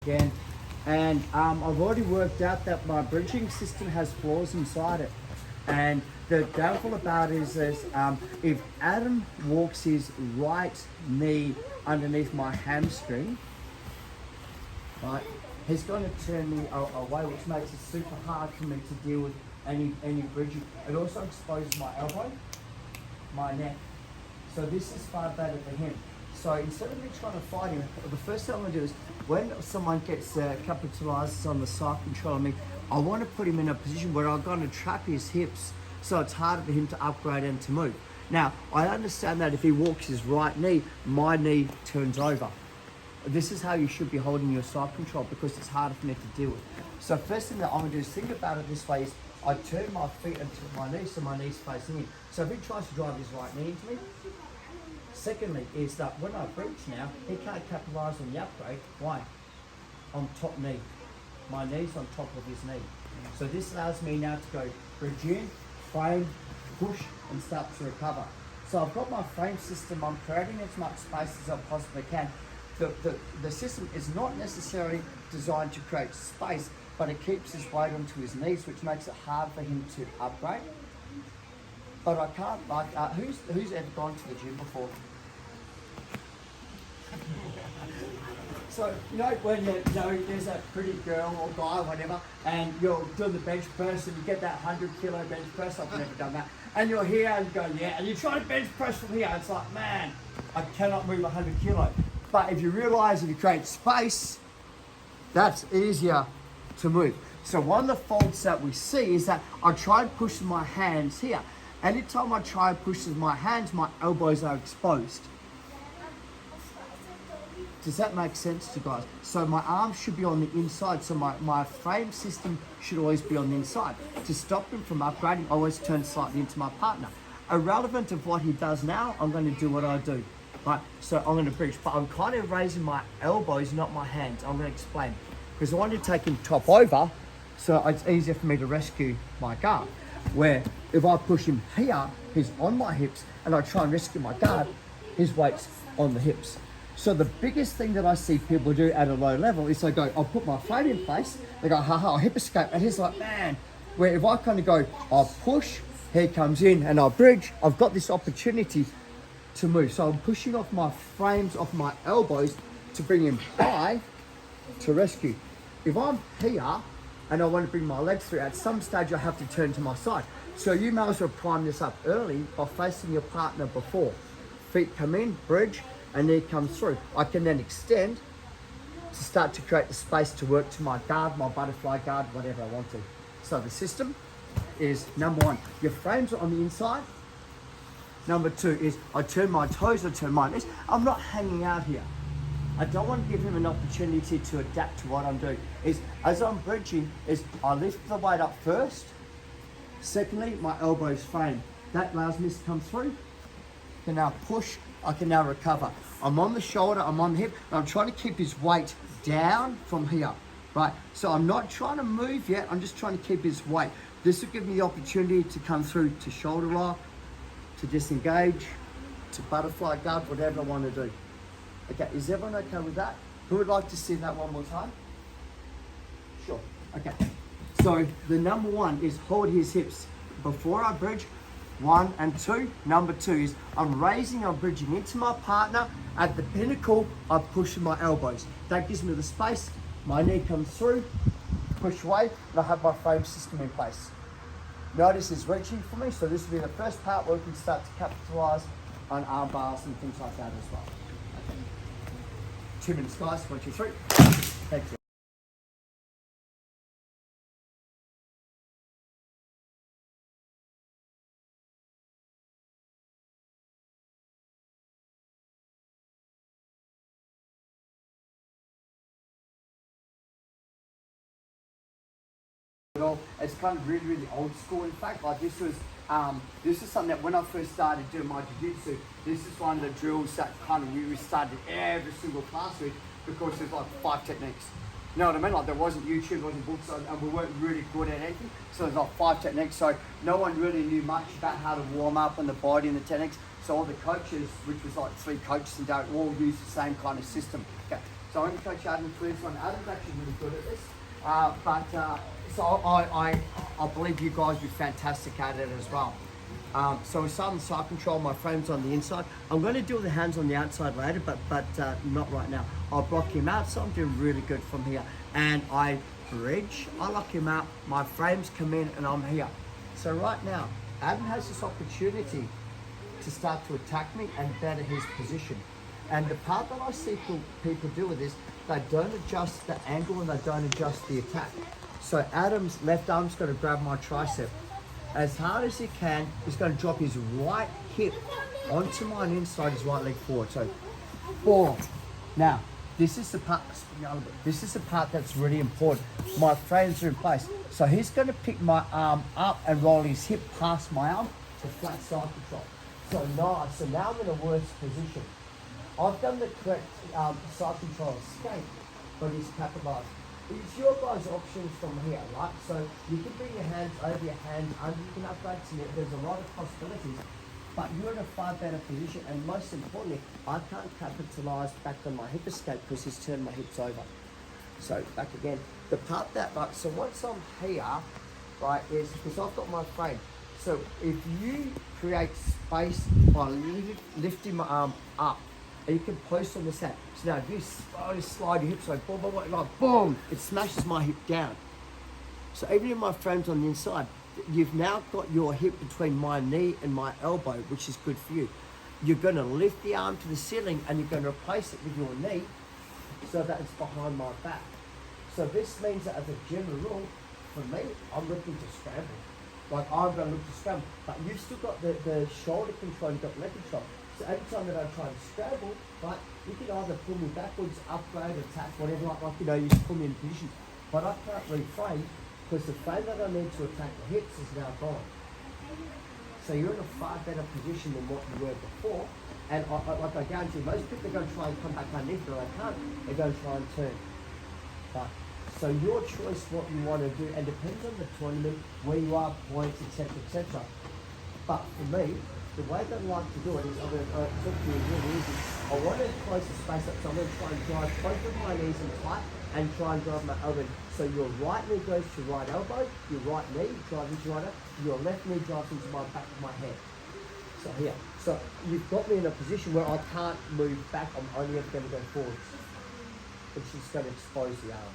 again. And I've already worked out that my bridging system has flaws inside it. And the downfall about it is this, if Adam walks his right knee underneath my hamstring, right, he's going to turn me away, which makes it super hard for me to deal with any bridging. It also exposes my elbow, my neck. So this is far better for him. So instead of me trying to fight him, the first thing I'm going to do is when someone gets capitalized on the side control on me, I want to put him in a position where I'm going to trap his hips so it's harder for him to upgrade and to move. Now, I understand that if he walks his right knee, my knee turns over. This is how you should be holding your side control because it's harder for me to deal with. So first thing that I'm going to do is think about it this way is I turn my feet into my knees so my knee's facing in. So if he tries to drive his right knee into me, secondly is that when I breach now, he can't capitalise on the upgrade. Why? On top knee. My knee's on top of his knee. So this allows me now to go bridge in, frame, push, and start to recover. So I've got my frame system, I'm creating as much space as I possibly can. The system is not necessarily designed to create space, but it keeps his weight onto his knees, which makes it hard for him to upgrade. But I can't, like, who's ever gone to the gym before? So, you know, when there's a pretty girl or guy or whatever, and you're doing the bench press and you get that 100 kilo bench press, I've never done that, and you're here and you go, yeah, and you try to bench press from here, it's like, man, I cannot move 100 kilo. But if you realise if you create space, that's easier to move. So one of the faults that we see is that I try and push my hands here. Anytime I try and push with my hands, my elbows are exposed. Does that make sense to you guys? So my arms should be on the inside, so my frame system should always be on the inside. To stop him from upgrading, I always turn slightly into my partner. Irrelevant of what he does now, I'm going to do what I do. Right, so I'm going to bridge, but I'm kind of raising my elbows, not my hands. I'm going to explain. Because I want to take him top over, so it's easier for me to rescue my guard. Where if I push him here, he's on my hips, and I try and rescue my guard, his weight's on the hips. So the biggest thing that I see people do at a low level is they go, I'll put my frame in place, they go, haha, I'll hip escape, and he's like, man, where if I kind of go, I'll push, he comes in, and I'll bridge, I've got this opportunity to move. So I'm pushing off my frames, off my elbows to bring him high to rescue. If I'm here and I want to bring my legs through, at some stage I have to turn to my side. So you may as well prime this up early by facing your partner before. Feet come in, bridge, and knee comes through. I can then extend to start to create the space to work to my guard, my butterfly guard, whatever I want to. So the system is number one, your frames are on the inside. Number two is I turn my toes, I turn my knees. I'm not hanging out here. I don't want to give him an opportunity to adapt to what I'm doing. Is as I'm bridging, is I lift the weight up first. Secondly, my elbows frame. That allows me to come through. I can now push, I can now recover. I'm on the shoulder, I'm on the hip, and I'm trying to keep his weight down from here, right? So I'm not trying to move yet, I'm just trying to keep his weight. This will give me the opportunity to come through to shoulder lock, to disengage, to butterfly guard, whatever I want to do. Okay, is everyone okay with that? Who would like to see that one more time? Sure, okay. So the number one is hold his hips. Before I bridge, 1 and 2. Number 2 is I'm raising, I'm bridging into my partner. At the pinnacle, I push with my elbows. That gives me the space. My knee comes through, push away, and I have my frame system in place. Notice it's reaching for me, so this will be the first part where we can start to capitalize on arm bars and things like that as well. Okay. 2 minutes, guys. 1, 2, 3. Thank you. It's kind of really old school. In fact, like this is something that when I first started doing my jiu-jitsu, this is one of the drills that kind of we started every single class with because there's like 5 techniques. You know what I mean? Like there wasn't YouTube, there wasn't books, and we weren't really good at anything. So there's like 5 techniques. So no one really knew much about how to warm up and the body and the techniques. So all the coaches, which was like 3 coaches in Derek, all use the same kind of system. Okay. So I'm going to coach Adam to this one. Adam's actually really good at this. So I believe you guys will be fantastic at it as well. So we start on the side control, my frame's on the inside. I'm going to do the hands on the outside later, but not right now. I'll block him out, so I'm doing really good from here. And I bridge, I lock him out, my frames come in, and I'm here. So right now, Adam has this opportunity to start to attack me and better his position. And the part that I see people do with this, they don't adjust the angle and they don't adjust the attack. So Adam's left arm's going to grab my tricep. As hard as he can, he's going to drop his right hip onto my inside, his right leg forward. So, boom. Now, this is the part that's really important. My frames are in place. So he's going to pick my arm up and roll his hip past my arm to flat side control. So nice. So now I'm in a worse position. I've done the correct side control escape, but he's capitalized. It's your guys' options from here, right? So you can bring your hands over your hands under, you can upgrade to it. There's a lot of possibilities, but you're in a far better position. And most importantly, I can't capitalize back on my hip escape because he's turned my hips over. So back again. The part that, like, so once I'm here, right, is because I've got my frame. So if you create space by lifting my arm up, and you can post on this hand. So now if you slowly slide your hips like boom, boom, boom, like boom, it smashes my hip down. So even if my frame's on the inside, you've now got your hip between my knee and my elbow, which is good for you. You're going to lift the arm to the ceiling and you're going to replace it with your knee so that it's behind my back. So this means that as a general rule, for me, I'm looking to scramble. Like I'm going to look to scramble, but you've still got the shoulder control, you've got leg control. So every time that I try and scramble, right, you can either pull me backwards, upgrade, attack, whatever, like you know, you just pull me in position. But I can't reframe because the frame that I need to attack the hips is now gone. So you're in a far better position than what you were before. And like I guarantee, most people are going to try and come back underneath, but they can't. They're going to try and turn. But so your choice, what you want to do, and depends on the tournament, where you are, points, etc., etc. But for me, the way that I like to do it is I'm going to talk to you really easy. I want to close the space up, so I'm going to try and drive both of my knees in tight and try and drive my elbow. So your right knee goes to right elbow, your right knee drives into right elbow, your left knee drives into my back of my head. So here. So you've got me in a position where I can't move back, I'm only ever going to go forwards. Which is going to expose the arm.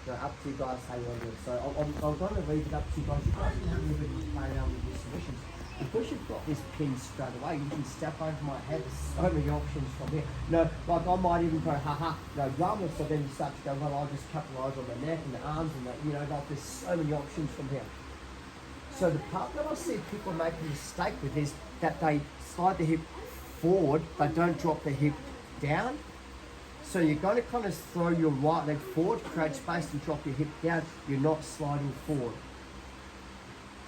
So up to you guys how you want to do it. So I'm going to leave it up to you guys. You guys can have a little bit of play around with these submissions. Because you've got this pin straight away, you can step over my head. There's so many options from here. No, like I might even go, no drama. So then you start to go, well, I'll just capitalise on the neck and the arms and the, you know, like there's so many options from here. So the part that I see people make a mistake with is that they slide the hip forward, they don't drop the hip down. So you're going to kind of throw your right leg forward, create space and drop your hip down. You're not sliding forward.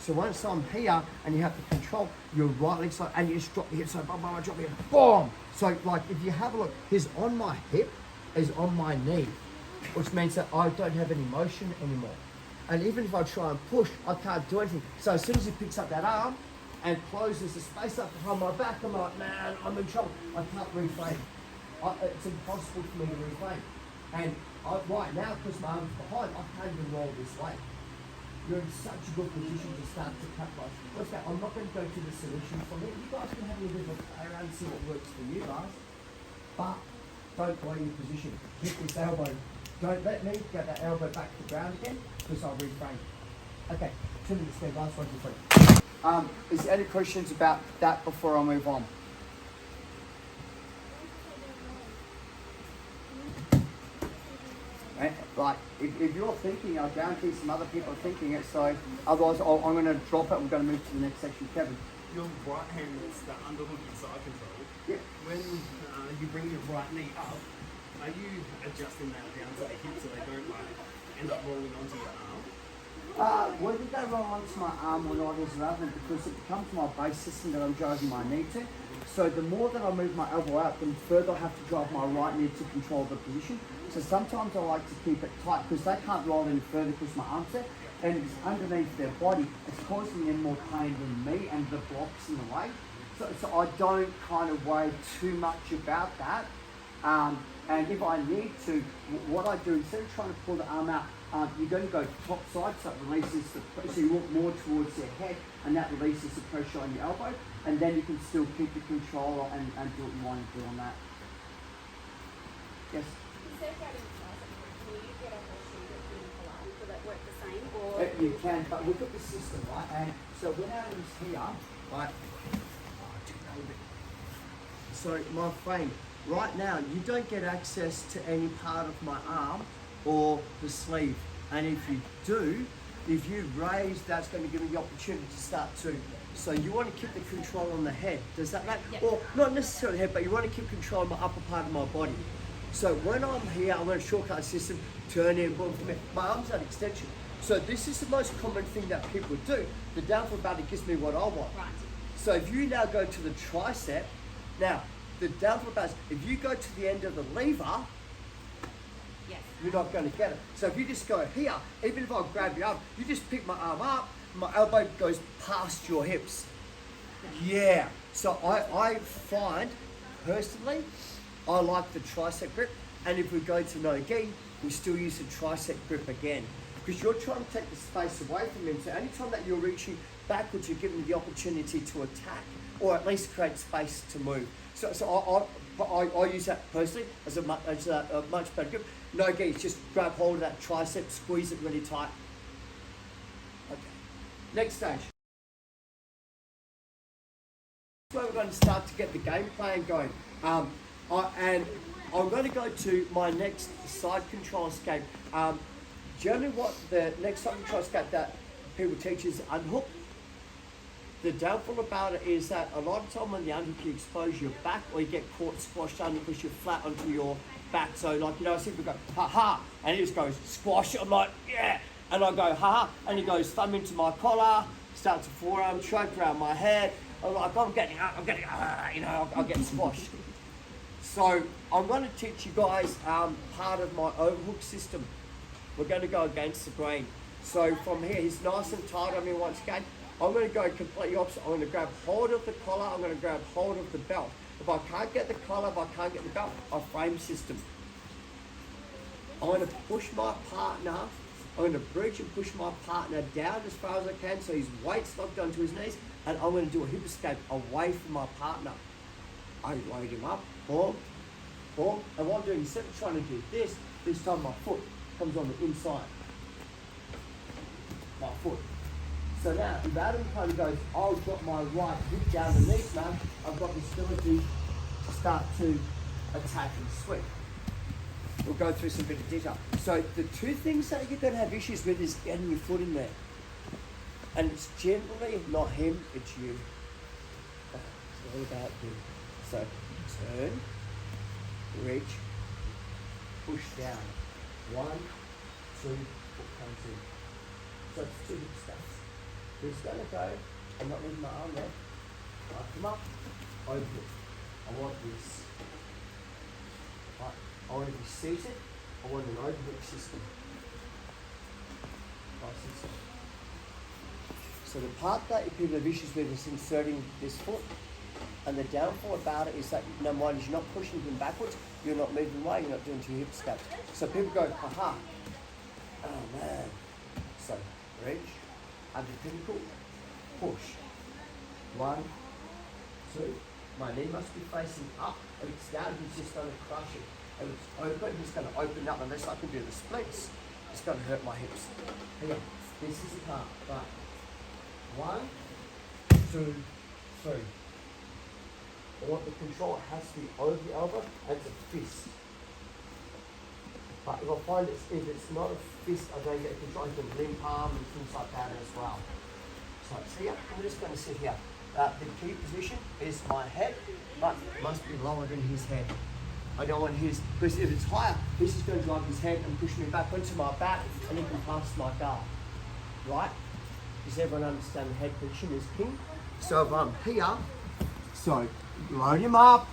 So once I'm here and you have to control your right leg side and you just drop the hip, so boom, boom, I drop the hip, boom. So like if you have a look, he's on my hip, is on my knee, which means that I don't have any motion anymore. And even if I try and push, I can't do anything. So as soon as he picks up that arm and closes the space up behind my back, I'm like, man, I'm in trouble. I can't reframe. It's impossible for me to reframe. And right now, because my arm's behind, I can't even roll this way. You're in such a good position to start to capitalize. What's that? I'm not going to go to the solution from it. You guys can have a little bit of a play around and see what works for you guys. But don't blow your position. Hit this elbow. Don't let me get that elbow back to the ground again because I'll reframe. Okay, 2 minutes there, guys. 1, 2, 3. Is there any questions about that before I move on? Like, if you're thinking, I guarantee some other people are thinking it, so otherwise I'm going to drop it and we're going to move to the next section. Kevin. Your right hand is the underhook and side control. Yeah. When you bring your right knee up, are you adjusting that down to the hip so they don't end up rolling onto your arm? Whether they roll onto my arm or not is relevant because it becomes my base system that I'm driving my knee to. So the more that I move my elbow out, the further I have to drive my right knee to control the position. So sometimes I like to keep it tight because they can't roll any further because my arm's there and it's underneath their body. It's causing them more pain than me and the blocks in the way. So I don't kind of worry too much about that. And if I need to, what I do, instead of trying to pull the arm out, you're going to go top side, so it releases the pressure. So you walk more towards their head, and that releases the pressure on your elbow, and then you can still keep the control and do what you want to do on that. Yes? You said grabbing triceps, can you get a whole shoulder in collide? Will that work the same? Or You can, but look at the system, right? And so when Adam's here, right? So my frame, right now, you don't get access to any part of my arm or the sleeve. And if you do, if you raise, that's going to give me the opportunity to start to. So you want to keep the control on the head. Does that make? Yep. Or not necessarily the head, but you want to keep control of my upper part of my body. So when I'm here, I'm going to shortcut system, turn in, boom, from here. My arm's at extension. So this is the most common thing that people do. The downfall body gives me what I want. right. So if you now go to the tricep, now the downfall bars, if you go to the end of the lever, Yes. you're not going to get it. So if you just go here, even if I grab your arm, you just pick my arm up, my elbow goes past your hips. Yeah. So I find, personally, I like the tricep grip. And if we go to no gi, we still use the tricep grip again. Because you're trying to take the space away from him. So anytime that you're reaching backwards, you're giving him the opportunity to attack, or at least create space to move. So I use that personally as a much better grip. No gis, just grab hold of that tricep, squeeze it really tight. Okay. Next stage. Where we're going to start to get the game plan going. And I'm going to go to my next side control escape. Generally what the next side control escape that people teach is unhook. The downfall about it is that a lot of time when the underhook you expose your back, or you get caught squashed under because you're flat onto your back. So like, I see people go, ha ha, and he just goes squash. I'm like, yeah. And I go, ha ha, and he goes thumb into my collar, starts a forearm, choke around my head. I'm like, I'll get squashed. So I'm going to teach you guys part of my overhook system. We're going to go against the grain. So from here, he's nice and tight on me once again. I'm going to go completely opposite. I'm going to grab hold of the collar. I'm going to grab hold of the belt. If I can't get the collar, if I can't get the belt, I'll frame system. I'm going to push my partner. I'm going to bridge and push my partner down as far as I can so his weight's locked onto his knees. And I'm going to do a hip escape away from my partner. I load him up. Boom, boom. And what I'm doing, instead of trying to do this time my foot comes on the inside. My foot. So now, if Adam kind of goes, I'll drop my right hip down beneath now, I've got the ability to start to attack and sweep. We'll go through some bit of detail. So the two things that you're going to have issues with is getting your foot in there. And it's generally not him, it's you. It's all about you. So turn, reach, push down. 1, 2, foot comes in. So it's 2 hip steps. He's going to go, I'm not leaving my arm there. I come up, overhook. I want this. Right. I want to be seated. I want an overhook system. So the part that people have issues with is inserting this foot, and the downfall about it is that number one is you're not pushing him backwards, you're not moving away, you're not doing 2 hip escapes. So people go, haha, oh man. So reach, under pinnacle, push. 1, 2, my knee must be facing up. If it's down, he's just going to crush it. If it's open, he's going to open up. Unless I can do the splits, it's going to hurt my hips. Again, this is the part, right? 1, 2, 3. I want the control has to be over the elbow and it's a fist. But if I find if it's not a fist, I don't get control. I can limp arm and things like that as well. So see, I'm just going to sit here. The key position is my head, but must be lower than his head. I don't want his, because if it's higher, this is going to drive his head and push me back onto my back and he can pass my guard. Right? Does everyone understand the head position is king? So if I'm here, so load him up,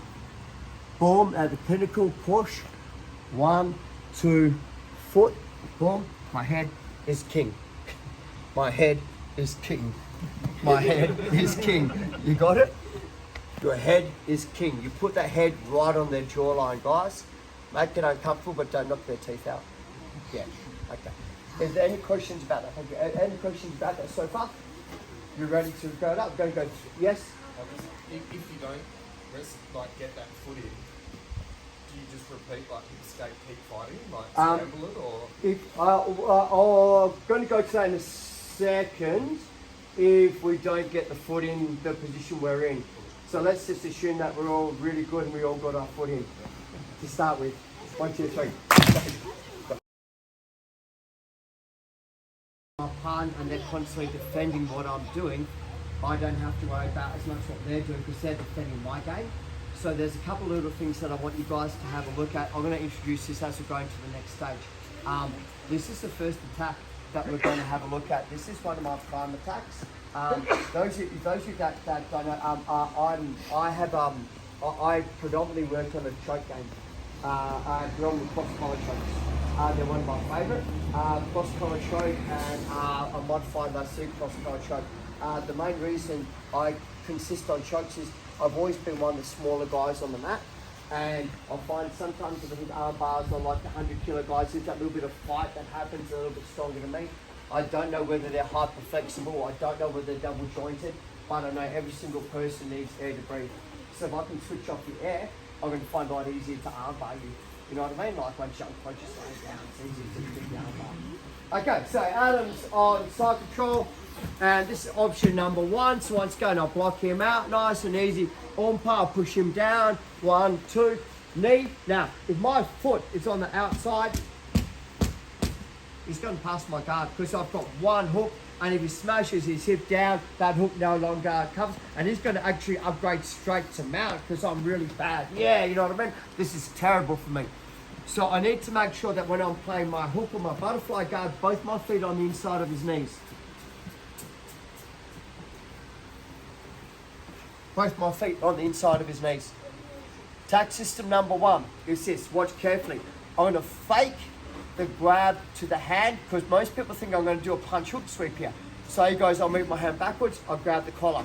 boom, at the pinnacle, push, 1, 2, foot, boom, my head is king. My head is king. My head is king. You got it? Your head is king. You put that head right on their jawline, guys. Make it uncomfortable, but don't knock their teeth out. Yeah, okay. Is there any questions about that? Thank you. Any questions about that so far? You ready to go it up? Go. Yes? If you don't get that foot in, do you just repeat escape, keep fighting, scramble it, or? I'm going to go to that in a second if we don't get the foot in the position we're in. So let's just assume that we're all really good and we all got our foot in to start with. 1, 2, 3. My partner and they're constantly defending what I'm doing. I don't have to worry about as much what they're doing because they're defending my game. So there's a couple little things that I want you guys to have a look at. I'm going to introduce this as we're going to the next stage. This is the first attack that we're going to have a look at. This is one of my prime attacks. Those of you that don't know, I predominantly worked on a choke game. Predominantly cross-collar chokes. They're one of my favourite. Cross-collar choke and a modified lasso cross-collar choke. The main reason I consist on chokes is I've always been one of the smaller guys on the mat, and I find sometimes with the hit arm bars on like 100 kilo guys, there's that little bit of fight that happens a little bit stronger than me. I don't know whether they're hyper flexible, I don't know whether they're double jointed, but I know every single person needs air to breathe. So if I can switch off the air, I'm going to find it a lot easier to arm bar you. You know what I mean? Like once you unconscious laying down, it's easier to do the arm bar. Okay, so Adam's on side control. And this is option number 1. So once again, I'll block him out, nice and easy. On par, push him down. 1, 2, knee. Now, if my foot is on the outside, he's going to pass my guard because I've got one hook. And if he smashes his hip down, that hook no longer covers. And he's going to actually upgrade straight to mount because I'm really bad. Yeah, you know what I mean? This is terrible for me. So I need to make sure that when I'm playing my hook or my butterfly guard, both my feet on the inside of his knees. Both my feet on the inside of his knees. Attack system number 1 is this. Watch carefully. I'm going to fake the grab to the hand because most people think I'm going to do a punch hook sweep here. So he goes, I'll move my hand backwards, I'll grab the collar.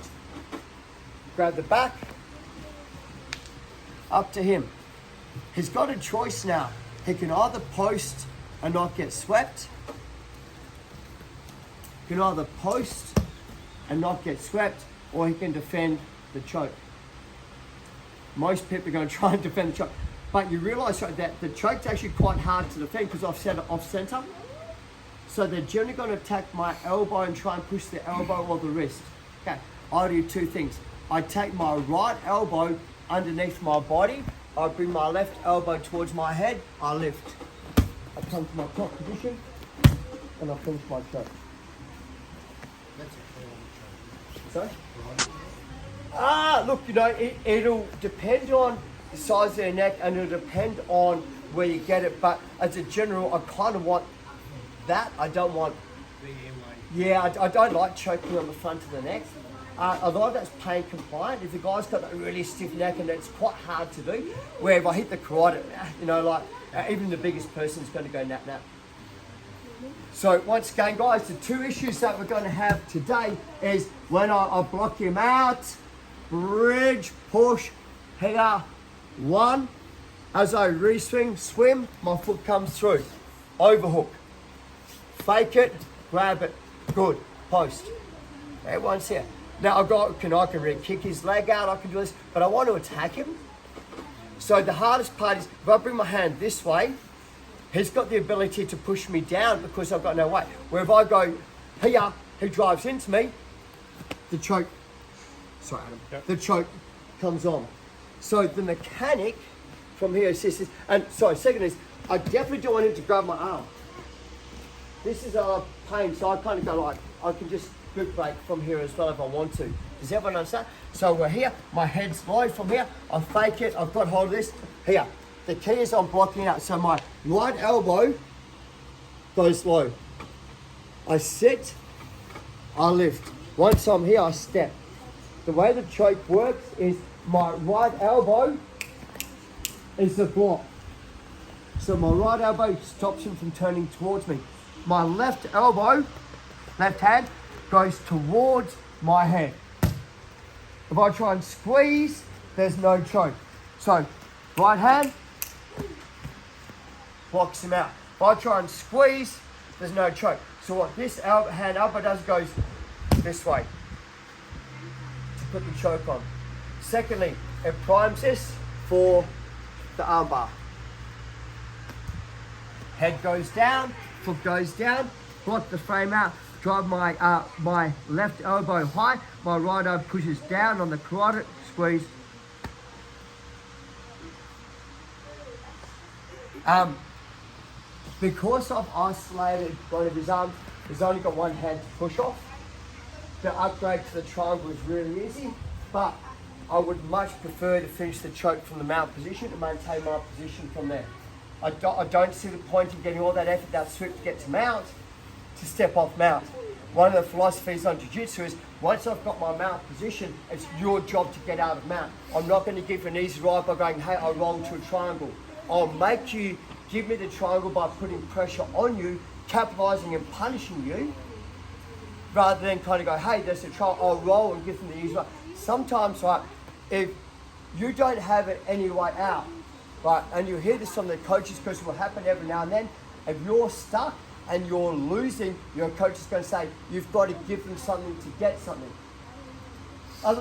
Grab the back. Up to him. He's got a choice now. He can either post and not get swept. He can either post and not get swept, or he can defend the choke. Most people are going to try and defend the choke, but you realise that the choke's actually quite hard to defend because I've set it off centre. So they're generally going to attack my elbow and try and push the elbow or the wrist. Okay, I do 2 things. I take my right elbow underneath my body, I bring my left elbow towards my head, I lift. I come to my top position and I finish my choke. Sorry? Look, you know, it'll depend on the size of their neck and it'll depend on where you get it. But as a general, I kind of want that. I don't want, I don't like choking on the front of the neck. A lot of that's pain compliant. If the guy's got a really stiff neck and it's quite hard to do, where if I hit the carotid, you know, like even the biggest person's going to go nap nap. So once again, guys, the 2 issues that we're going to have today is when I block him out, bridge, push, here, 1. As I re-swing, swim, my foot comes through. Overhook. Fake it, grab it, good, post. Everyone's here. Now I can really kick his leg out, I can do this, but I want to attack him. So the hardest part is if I bring my hand this way, he's got the ability to push me down because I've got no weight. Where if I go here, he drives into me, the choke, the choke comes on. So the mechanic from here is this, second is, I definitely don't want him to grab my arm. This is a pain, so I kind of go like, I can just grip break from here as well if I want to. Does everyone understand? So we're here, my head's low from here, I fake it, I've got hold of this, here. The key is I'm blocking out, so my right elbow goes low. I sit, I lift. Once I'm here, I step. The way the choke works is my right elbow is the block. So my right elbow stops him from turning towards me. My left elbow, left hand, goes towards my head. If I try and squeeze, there's no choke. So, right hand, blocks him out. If I try and squeeze, there's no choke. So what this hand elbow does goes this way to put the choke on. Secondly, it primes this for the armbar. Head goes down, foot goes down, block the frame out, drive my left elbow high, my right elbow pushes down on the carotid, squeeze. Because I've isolated one of his arms, he's only got one hand to push off. The upgrade to the triangle is really easy, but I would much prefer to finish the choke from the mount position and maintain my position from there. I don't see the point in getting all that effort, that sweep to get to mount, to step off mount. One of the philosophies on Jiu-Jitsu is, once I've got my mount position, it's your job to get out of mount. I'm not going to give an easy ride by going, hey, I roll to a triangle. I'll make you give me the triangle by putting pressure on you, capitalizing and punishing you, rather than kind of go, hey, there's a triangle, I'll roll and give them the easy ride. Sometimes, right, if you don't have it any way out, right, and you hear this from the coaches because it will happen every now and then, if you're stuck and you're losing, your coach is going to say, you've got to give them something to get something.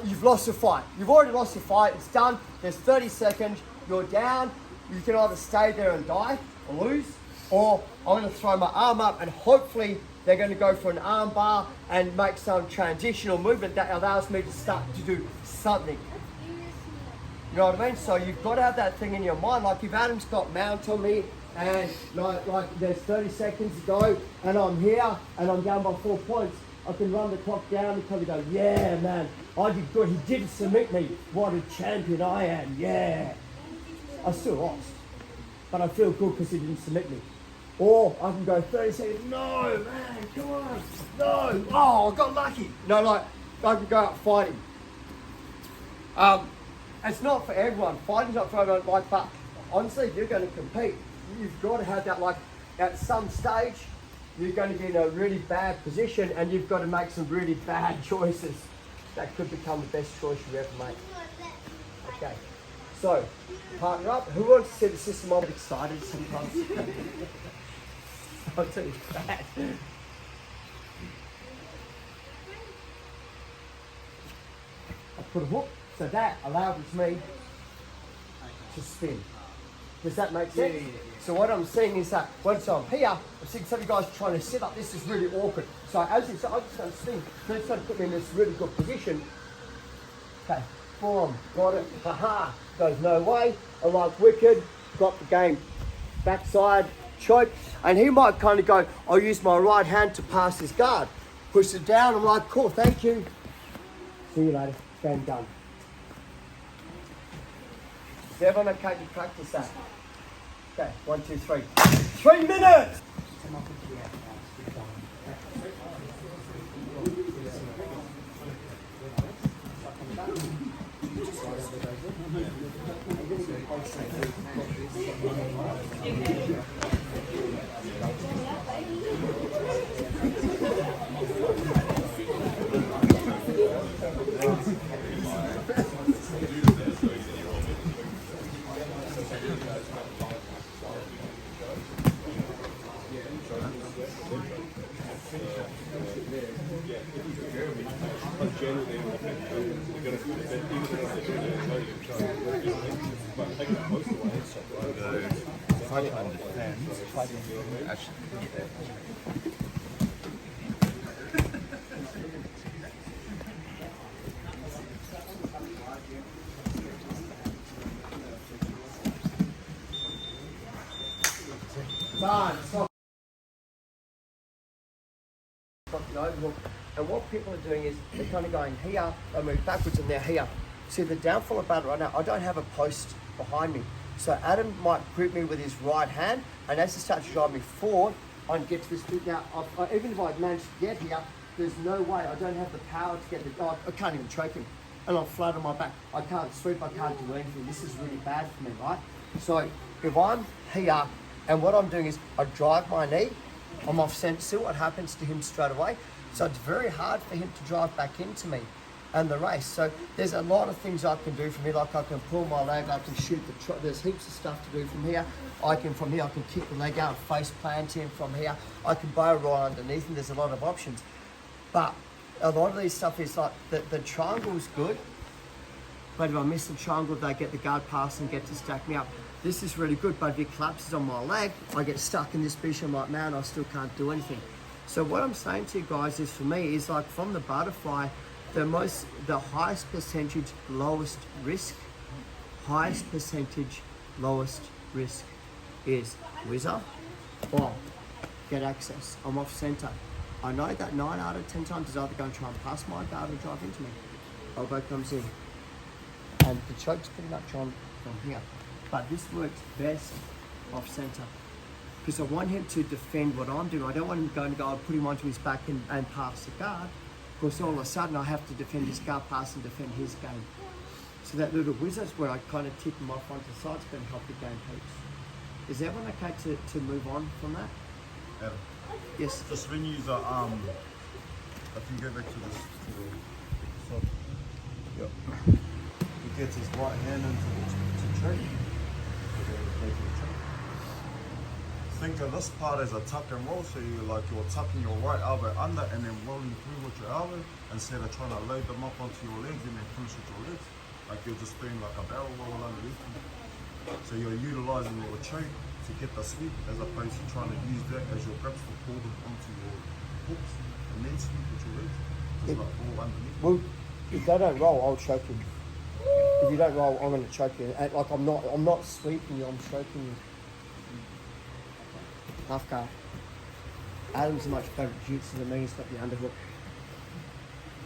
You've lost the fight. You've already lost the fight. It's done. There's 30 seconds. You're down. You can either stay there and die or lose, or I'm going to throw my arm up and hopefully they're going to go for an arm bar and make some transitional movement that allows me to start to do something. You know what I mean? So you've got to have that thing in your mind. Like if Adam's got mount on me and like there's 30 seconds to go and I'm here and I'm down by 4 points, I can run the clock down and probably go, yeah, man, I did good. He didn't submit me. What a champion I am. Yeah. I still lost, but I feel good because he didn't submit me. Or I can go 30 seconds, no, man, come on, no, oh, I got lucky. No, like, I can go out fighting. It's not for everyone. Fighting's not for everyone, like, but honestly, if you're going to compete, you've got to have that, like, at some stage, you're going to be in a really bad position and you've got to make some really bad choices that could become the best choice you ever make. Okay. So, partner up. Who wants to see the system? I'm excited sometimes. I'll tell you that. I put a hook, so that allows me to spin. Does that make sense? Yeah. So what I'm seeing is that once I'm here, I'm seeing some of you guys trying to sit up. This is really awkward. So as you say, I'm just going to spin. So it's going to put me in this really good position. Okay, boom, got it. Haha. Goes no way. I like wicked. Got the game. Backside, choke. And he might kind of go, I'll use my right hand to pass his guard. Push it down. I'm like, cool, thank you. See you later. Game done. Is everyone okay to practice that? Okay, 1, 2, 3. 3 minutes! Overhook. And what people are doing is they're kind of going here, they move backwards and they're here. See, the downfall about it right now, I don't have a post behind me. So Adam might grip me with his right hand, and as he starts to drive me forward, I can get to this bit. Now, even if I manage to get here, there's no way, I don't have the power to get the, I can't even choke him. And I'm flat on my back. I can't sweep, I can't do anything. This is really bad for me, right? So if I'm here, and what I'm doing is I drive my knee, I'm off center, see what happens to him straight away. So it's very hard for him to drive back into me. and the race. So there's a lot of things I can do from here. Like I can pull my leg, I can shoot there's heaps of stuff to do from here. From here I can kick the leg out, face plant in from here. I can bow right underneath, and there's a lot of options. But a lot of these stuff is like the triangle's good, but if I miss the triangle, they get the guard pass and get to stack me up. This is really good, but if it collapses on my leg, I get stuck in this position. I'm like, man, I still can't do anything. So what I'm saying to you guys is, for me, is like from the butterfly, the highest percentage, lowest risk, is whizzer or get access. I'm off center. I know that 9 out of 10 times is either going to try and pass my guard or drive into me. Elbow comes in. And the choke's pretty much on from here. But this works best off center, because I want him to defend what I'm doing. I don't want him going to go, I'll put him onto his back and pass the guard. Of course, all of a sudden I have to defend his guard pass and defend his game. So that little whizzer's where I kind of tip him off onto the side, going to help the game heaps. Is everyone okay to move on from that? Adam, Yes. just when you use a I can go back to this. So, yep. He gets his right hand into the tree. Think of this part as a tuck and roll, so you're tucking your right elbow under and then rolling through with your elbow instead of trying to load them up onto your legs and then finish with your legs. Like you're just doing like a barrel roll underneath them. So you're utilizing your choke to get the sweep as opposed to trying to use that as your grips to pull them onto your hooks and then sweep with your legs. Just like all underneath. Well, if they don't roll, I'll choke him. If you don't roll, I'm going to choke you. And like I'm not sweeping you, I'm choking you. Half guard. Adam's a much better jiu-jitsu than me. He's got the underhook.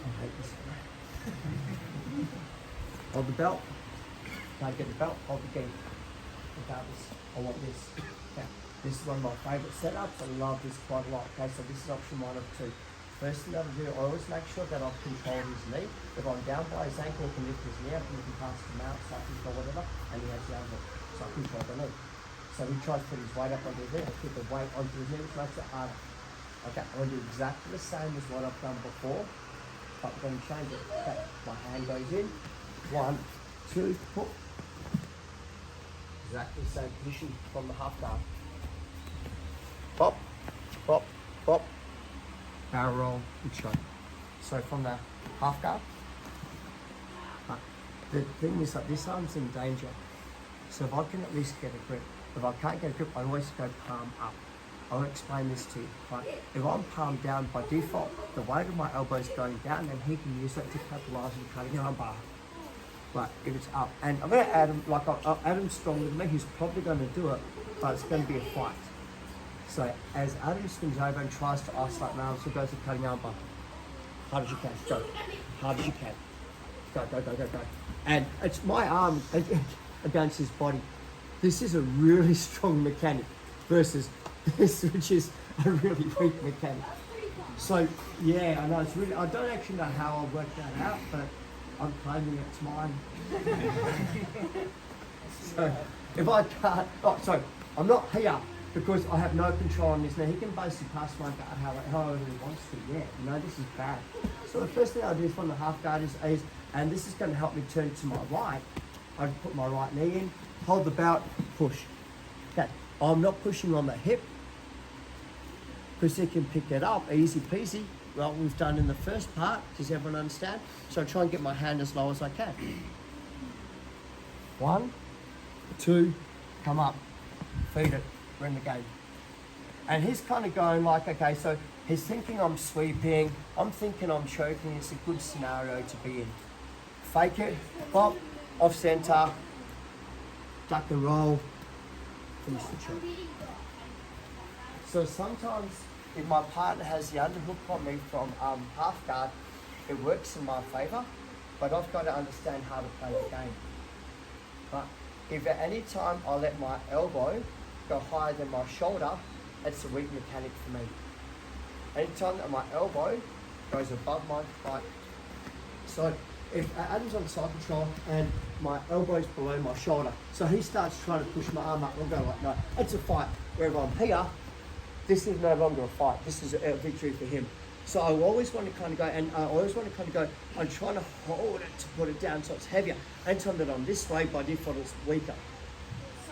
I hate this. Hold the belt. Can't get the belt. Hold the gi. Regardless, I want this. Okay. This is one of my favourite setups. I love this quite a lot. Okay, so this is option 1 of 2. First thing I'll do, I always make sure that I've controlled his knee. If I'm down by his ankle, I can lift his knee up and he can pass him out, suck him or whatever, and he has the underhook. So I control the knee. So he tries to put his weight up onto his knee, I put the weight onto his knee, which makes it harder. Okay, I'm going to do exactly the same as what I've done before, but we're going to change it. Okay, my hand goes in, 1, 2, hook. Exactly the same position from the half guard. Pop, pop, pop, barrel roll, and choke. So from the half guard, the thing is that this arm's in danger. So if I can at least get a grip, if I can't get a grip, I always go palm up. I'll explain this to you. Right? If I'm palm down by default, the weight of my elbow is going down, and he can use that to capitalize and cutting arm bar. But if it's up, and I'm going to add him, like Adam's stronger than me, he's probably going to do it, but it's going to be a fight. So as Adam swings over and tries to isolate my arms, he goes to cutting arm bar. Hard as you can, go. Hard as you can. Go, go, go, go, go. And it's my arm against his body. This is a really strong mechanic versus this, which is a really weak mechanic. So yeah, I know it's really, I don't actually know how I'll work that out, but I'm claiming it's mine. So if I can't, I'm not here because I have no control on this. Now he can basically pass my guard however he wants to. Yeah, you know, this is bad. So the first thing I do is from the half guard is, and this is going to help me turn to my right. I put my right knee in, hold the belt, push. Okay, I'm not pushing on the hip because he can pick it up, easy peasy. Well, we've done in the first part. Does everyone understand? So I try and get my hand as low as I can. 1, 2, come up, feed it, we're in the game. And he's kind of going like, okay, so he's thinking I'm sweeping, I'm thinking I'm choking. It's a good scenario to be in. Fake it, pop, off center, duck and roll, finish the choke. So sometimes if my partner has the underhook on me from half guard, it works in my favour, but I've got to understand how to play the game. But if at any time I let my elbow go higher than my shoulder, it's a weak mechanic for me. Anytime that my elbow goes above my height. So if Adam's on side control and my elbow's below my shoulder, so he starts trying to push my arm up, I'll go like, no, it's a fight. Wherever I'm here, this is no longer a fight. This is a victory for him. So I always want to kind of go, and I always want to kind of go, I'm trying to hold it to put it down so it's heavier. Anytime that I'm this way, by default it's weaker,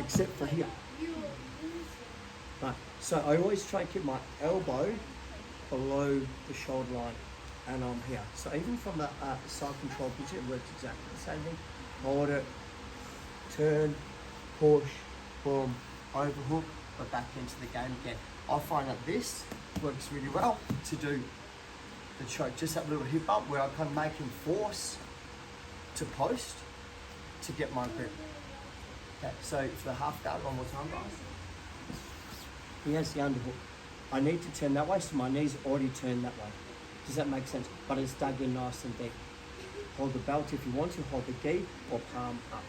except for here. Right, so I always try and keep my elbow below the shoulder line, and I'm here. So even from the side control position, it works exactly the same thing. Hold it, turn, push, boom, overhook, but back into the game again. I find that this works really well to do the choke, just that little hip bump where I kind of make him force to post to get my grip. Okay, so for the half guard, one more time, guys. He has the underhook. I need to turn that way, so my knees already turned that way. Does that make sense? But it's dug in nice and deep. Hold the belt if you want to, hold the gi or palm up.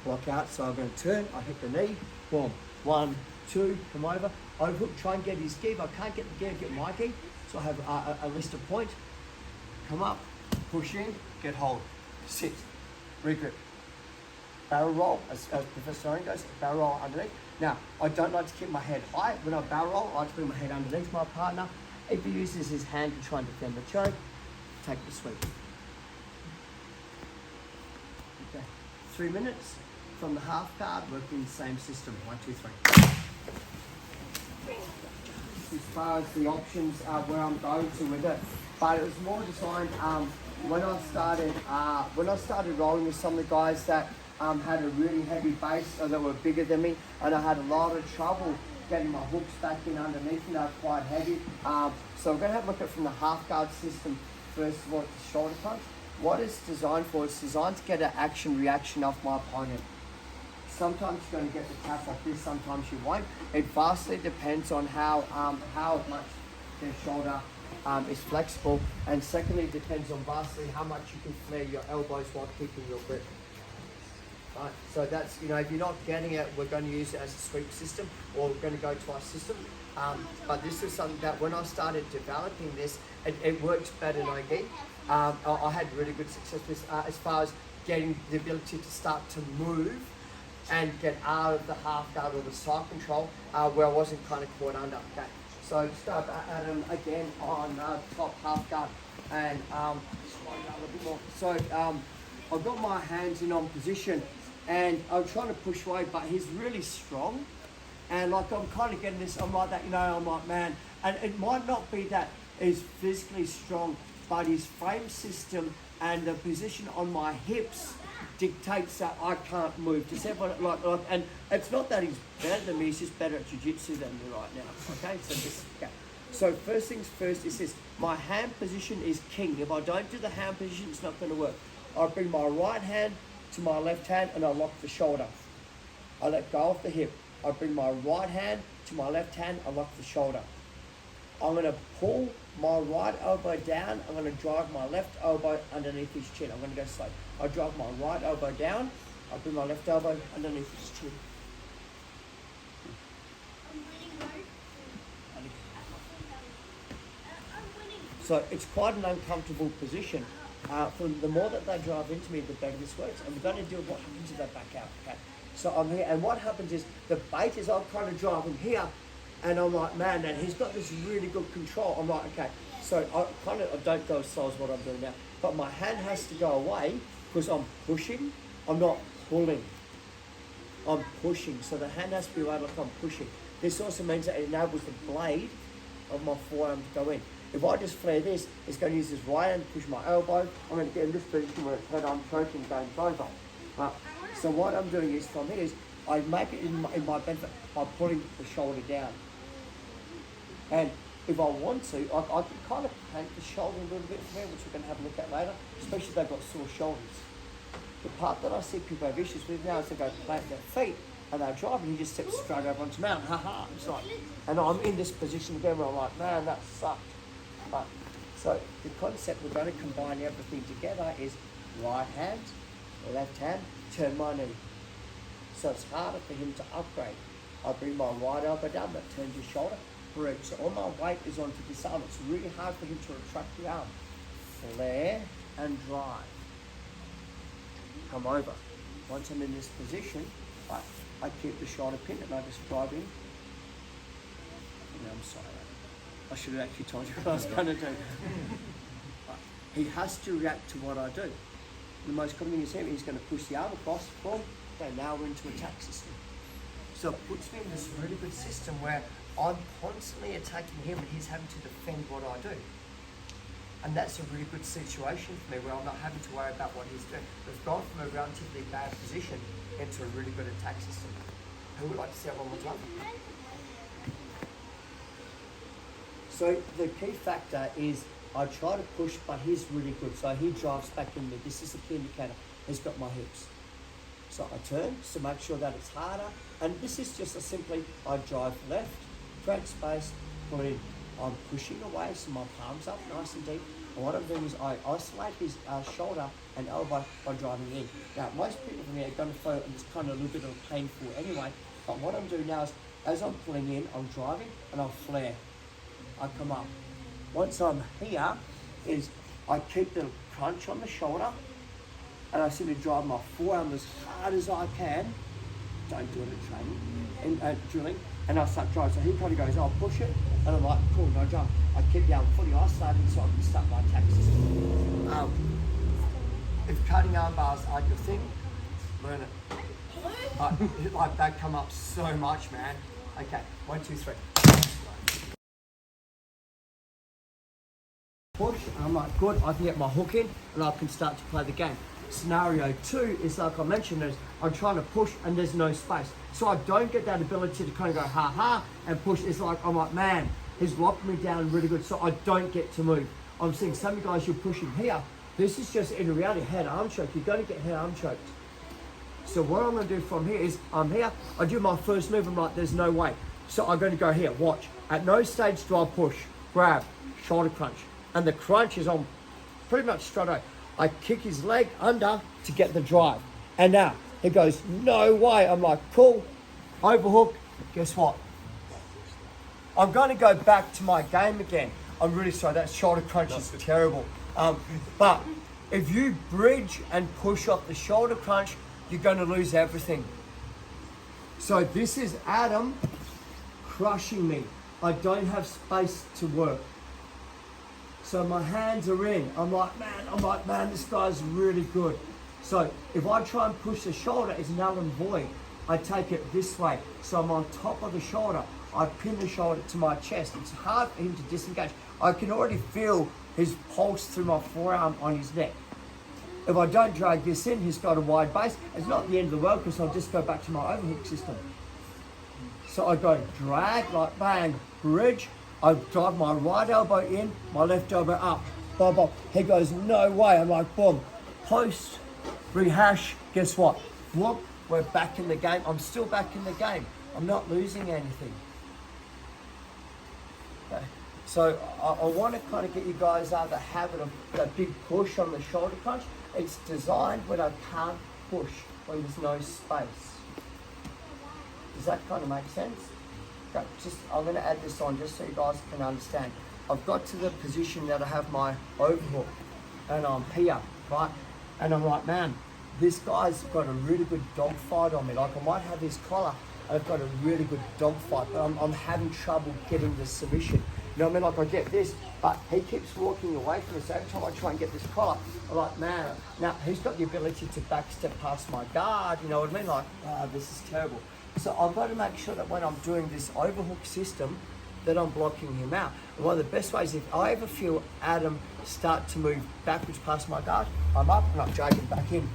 Block out, so I'm going to turn, I hit the knee, boom. 1, 2, come over, overhook, try and get his gi. If I can't get the gi, get my gi. So I have a list of point. Come up, push in, get hold, sit, regrip. Barrel roll, as Professor Owen goes, barrel roll underneath. Now, I don't like to keep my head high. When I barrel roll, I like to bring my head underneath my partner. If he uses his hand to try and defend the choke, take the sweep. Okay, 3 minutes from the half guard, working the same system. 1, 2, 3. As far as the options where I'm going to with it, but it was more designed when I started rolling with some of the guys that had a really heavy base or that were bigger than me, and I had a lot of trouble getting my hooks back in underneath, and they were quite heavy. So we're going to have a look at from the half guard system first of all, the shoulder punch. What it's designed for, it's designed to get an action reaction off my opponent. Sometimes you're going to get the tap like this, sometimes you won't. It vastly depends on how much their shoulder is flexible, and secondly, it depends on vastly how much you can flare your elbows while keeping your grip. Right, so that's, if you're not getting it, we're going to use it as a sweep system, or we're going to go to our system. But this is something that when I started developing this, it works better than I get. I had really good success with as far as getting the ability to start to move and get out of the half guard or the side control where I wasn't kind of caught under. Okay, so start Adam again on top half guard, and just slide it out a little bit more. So I've got my hands in on position, and I'm trying to push away, but he's really strong, and like I'm kind of getting this. I'm like that, I'm like, man, and it might not be that he's physically strong, but his frame system and the position on my hips dictates that I can't move. Does everyone like? And it's not that he's better than me; he's just better at jiu-jitsu than me right now. Okay, so this. Okay. So first things first is this: my hand position is king. If I don't do the hand position, it's not going to work. I bring my right hand to my left hand and I lock the shoulder. I let go of the hip. I bring my right hand to my left hand. I lock the shoulder. I'm going to pull my right elbow down. I'm going to drive my left elbow underneath his chin. I'm going to go slow. I drive my right elbow down. I bring my left elbow underneath his chin. So it's quite an uncomfortable position. The more that they drive into me, the better this works. And we're going to deal with what happens if they back out. Okay. So I'm here, and what happens is the bait is I'm kind of driving here, and I'm like, man, and he's got this really good control. I'm like, okay. So I don't go as slow as what I'm doing now, but my hand has to go away because I'm pushing. I'm not pulling. I'm pushing. So the hand has to be away like I'm pushing. This also means that it enables the blade of my forearm to go in. If I just flare this, it's going to use this right hand to push my elbow. I'm going to get in this position where it's head I'm choking going over. So what I'm doing is from here is I make it in my benefit by pulling the shoulder down. And if I want to, I can kind of paint the shoulder a little bit from here, which we're going to have a look at later, especially if they've got sore shoulders. The part that I see people have issues with now is they go plant their feet and they're driving, he just steps straight over onto the mountain. It's like, and I'm in this position again where I'm like, man, that sucked. But, so the concept we're going to combine everything together is right hand, left hand, turn my knee. So it's harder for him to upgrade. I bring my right elbow down, that turns his shoulder. Correct. So all my weight is onto this arm. It's really hard for him to retract the arm. Flare and drive. Come over. Once I'm in this position, I keep the shoulder pinned and I just drive in. And I'm sorry. I should have actually told you what I was going to do. He has to react to what I do. The most common thing is him, he's going to push the arm across, boom, okay, now we're into attack system. So it puts me in this really good system where I'm constantly attacking him and he's having to defend what I do. And that's a really good situation for me where I'm not having to worry about what he's doing. We've gone from a relatively bad position into a really good attack system. Who would like to see that one more time? So the key factor is I try to push, but he's really good. So he drives back in me. This is the key indicator. He's got my hips. So I turn to make sure that it's harder. And this is just a simply, I drive left, create space, pull in. I'm pushing away, so my palms up nice and deep. And what I'm doing is I isolate his shoulder and elbow by driving in. Now, most people from here are going to feel it's kind of a little bit of painful anyway. But what I'm doing now is, as I'm pulling in, I'm driving and I'll flare. I come up. Once I'm here, is I keep the crunch on the shoulder and I simply drive my forearm as hard as I can. Don't do it at training and drilling. And I start driving. So he kind of goes, I'll push it. And I'm like, cool, no jump. I keep the arm fully isolated so I can start my attack system. If cutting arm bars aren't your thing, learn it. Like that come up so much, man. Okay, 1, 2, 3. Push, and I'm like, good, I can get my hook in and I can start to play the game. Scenario 2 is like I mentioned, is I'm trying to push and there's no space. So I don't get that ability to kind of go ha and push. It's like, I'm like, man, he's locked me down really good, so I don't get to move. I'm seeing some of you guys, you're pushing here. This is just in reality, head arm choke. You're going to get head arm choked. So what I'm going to do from here is, I'm here, I do my first move, I'm like, there's no way. So I'm going to go here, watch. At no stage do I push, grab, shoulder crunch. And the crunch is on pretty much straight away. I kick his leg under to get the drive. And now, he goes, no way. I'm like, cool, overhook. Guess what? I'm going to go back to my game again. I'm really sorry, that shoulder crunch is terrible. But if you bridge and push off the shoulder crunch, you're going to lose everything. So this is Adam crushing me. I don't have space to work. So my hands are in. I'm like, man, this guy's really good. So if I try and push the shoulder, it's null and void. I take it this way. So I'm on top of the shoulder. I pin the shoulder to my chest. It's hard for him to disengage. I can already feel his pulse through my forearm on his neck. If I don't drag this in, he's got a wide base. It's not the end of the world because I'll just go back to my overhook system. So I go drag, like bang, bridge. I drive my right elbow in, my left elbow up. Boom, boom. He goes, no way. I'm like, boom. Post, rehash, guess what? Whoop, we're back in the game. I'm still back in the game. I'm not losing anything. Okay. So I want to kind of get you guys out of the habit of that big push on the shoulder crunch. It's designed when I can't push, when there's no space. Does that kind of make sense? Okay, I'm going to add this on just so you guys can understand. I've got to the position that I have my overhook and I'm here, right? And I'm like, man, this guy's got a really good dog fight on me. Like I might have his collar and I've got a really good dog fight, but I'm having trouble getting the submission. You know what I mean? Like I get this, but he keeps walking away from me. So every time I try and get this collar, I'm like, man, now he's got the ability to backstep past my guard. You know what I mean? Like, this is terrible. So I've got to make sure that when I'm doing this overhook system, that I'm blocking him out. And one of the best ways, if I ever feel Adam start to move backwards past my guard, I'm up and I'm dragging back in.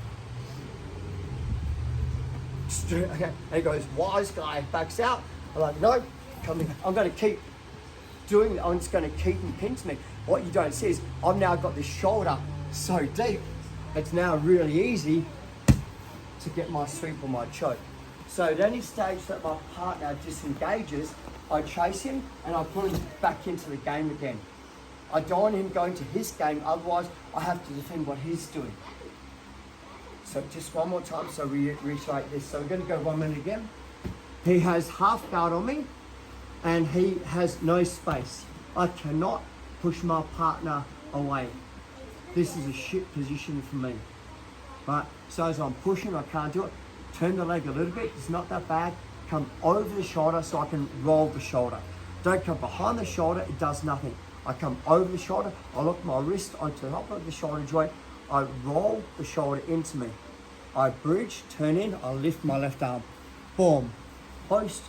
Okay, and he goes, wise guy, backs out. I'm like, no, come in. I'm going to keep doing it. I'm just going to keep him pinned to me. What you don't see is I've now got this shoulder so deep, it's now really easy to get my sweep or my choke. So at any stage that my partner disengages, I chase him and I put him back into the game again. I don't want him going to his game, otherwise I have to defend what he's doing. So just one more time, so we reiterate this. So we're going to go 1 minute again. He has half guard on me and he has no space. I cannot push my partner away. This is a shit position for me. Right? So as I'm pushing, I can't do it. Turn the leg a little bit, it's not that bad. Come over the shoulder so I can roll the shoulder. don't come behind the shoulder, it does nothing. I come over the shoulder, I lock my wrist onto the top of the shoulder joint, I roll the shoulder into me. I bridge, turn in, I lift my left arm. Boom. Post,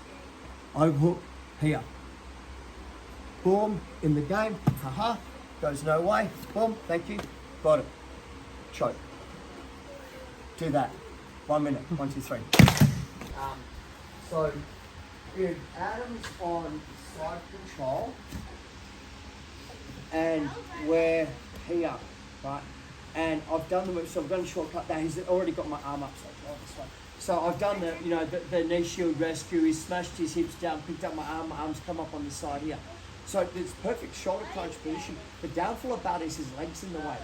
overhook, here. Boom, in the game, haha, goes no way. Boom, thank you, got it. Choke. Do that. 1 minute, 1, 2, 3. So, if Adam's on side control, and we're here, right? And I've done the move, so I've done a shortcut there. He's already got my arm up, so I'll go this way. So I've done the, you know, the knee shield rescue. He's smashed his hips down, picked up my arms come up on the side here. So it's perfect shoulder crunch position. The downfall about it is his legs in the way.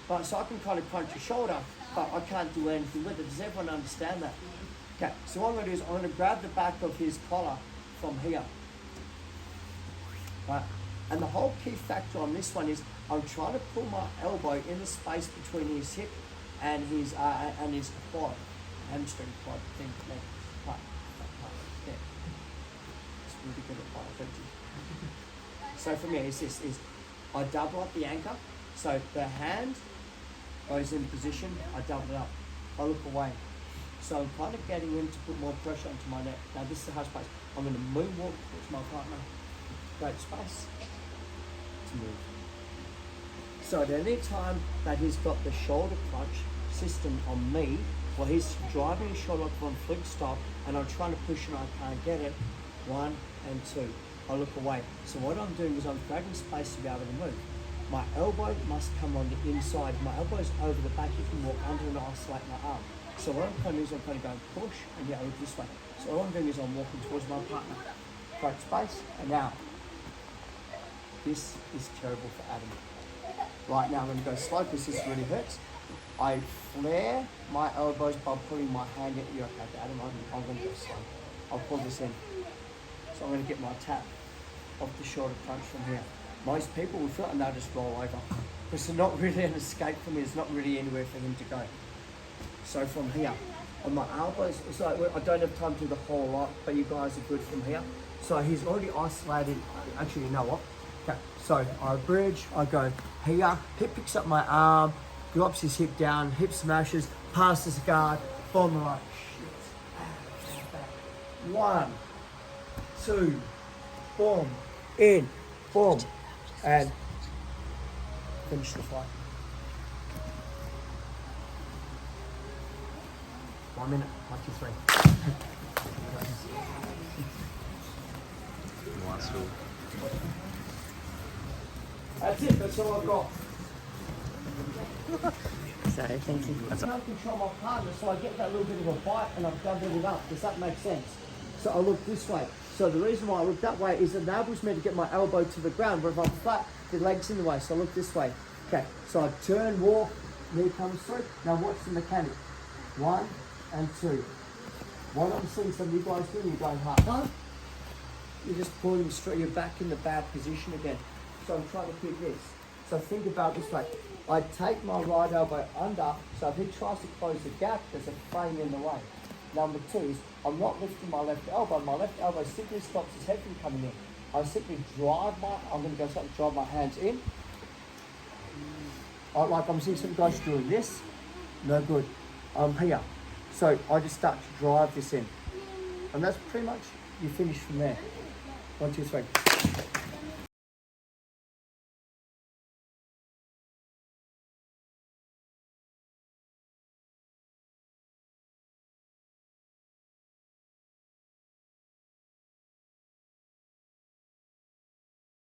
But so I can kind of crunch your shoulder, but I can't do anything with it. Does everyone understand that? Okay, so what I'm gonna do is I'm gonna grab the back of his collar from here. Right. And the whole key factor on this one is I'm trying to pull my elbow in the space between his hip and his quad, hamstring quad thing. Right. Yeah. It's really good at biology. So for me, it's this: is I double up the anchor. So the hand goes in position. I double it up. I look away. So I'm kind of getting him to put more pressure onto my neck. Now this is the hard space. I'm going to moonwalk towards my partner. Great space to move. So at any time that he's got the shoulder crunch system on me, well, he's driving his shoulder up on flick stop, and I'm trying to push and I can't get it. 1 and 2. I look away. So what I'm doing is I'm creating space to be able to move. My elbow must come on the inside. My elbow's over the back. You can walk under and isolate my arm. So what I'm kind of doing is I'm kind of going push and yeah, over this way. So all I'm doing is I'm walking towards my partner. Create space and out. This is terrible for Adam. Right now I'm going to go slow because this really hurts. I flare my elbows by putting my hand in. You're okay, Adam. I'm going to go slow. I'll pull this in. So I'm going to get my tap off the shoulder crunch from here. Most people will feel it and they'll just roll over. Because it's not really an escape for me. There's not really anywhere for him to go. So from here, on my elbows, so I don't have time to do the whole lot, but you guys are good from here. So he's already isolated. Actually, you know what? Okay, so I bridge, I go here, hip picks up my arm, drops his hip down, hip smashes, passes guard, boom, like shit. 1, 2, boom, in, boom, and finish the fight. 1 minute, 1, 2, 3. Nice one. That's it, that's all I've got. Sorry, thank you. I can't control my partner, so I get that little bit of a bite and I've doubled it up. Does that make sense? So I look this way. So the reason why I look that way is it enables me to get my elbow to the ground, but if I'm flat, the leg's in the way, so I look this way. Okay, so I turn, walk, knee comes through. Now watch the mechanic. 1 and 2. What I'm seeing some of you guys do, you're going hard. You're just pulling straight, you're back in the bad position again. So I'm trying to keep this. So think about this way. I take my right elbow under, so if he tries to close the gap, there's a frame in the way. Number 2 is I'm not lifting my left elbow. My left elbow simply stops his head from coming in. I simply drive I'm going to go something, drive my hands in. Like I'm seeing some guys doing this. No good. I'm here. So I just start to drive this in. And that's pretty much, you finish from there. 1, 2, 3.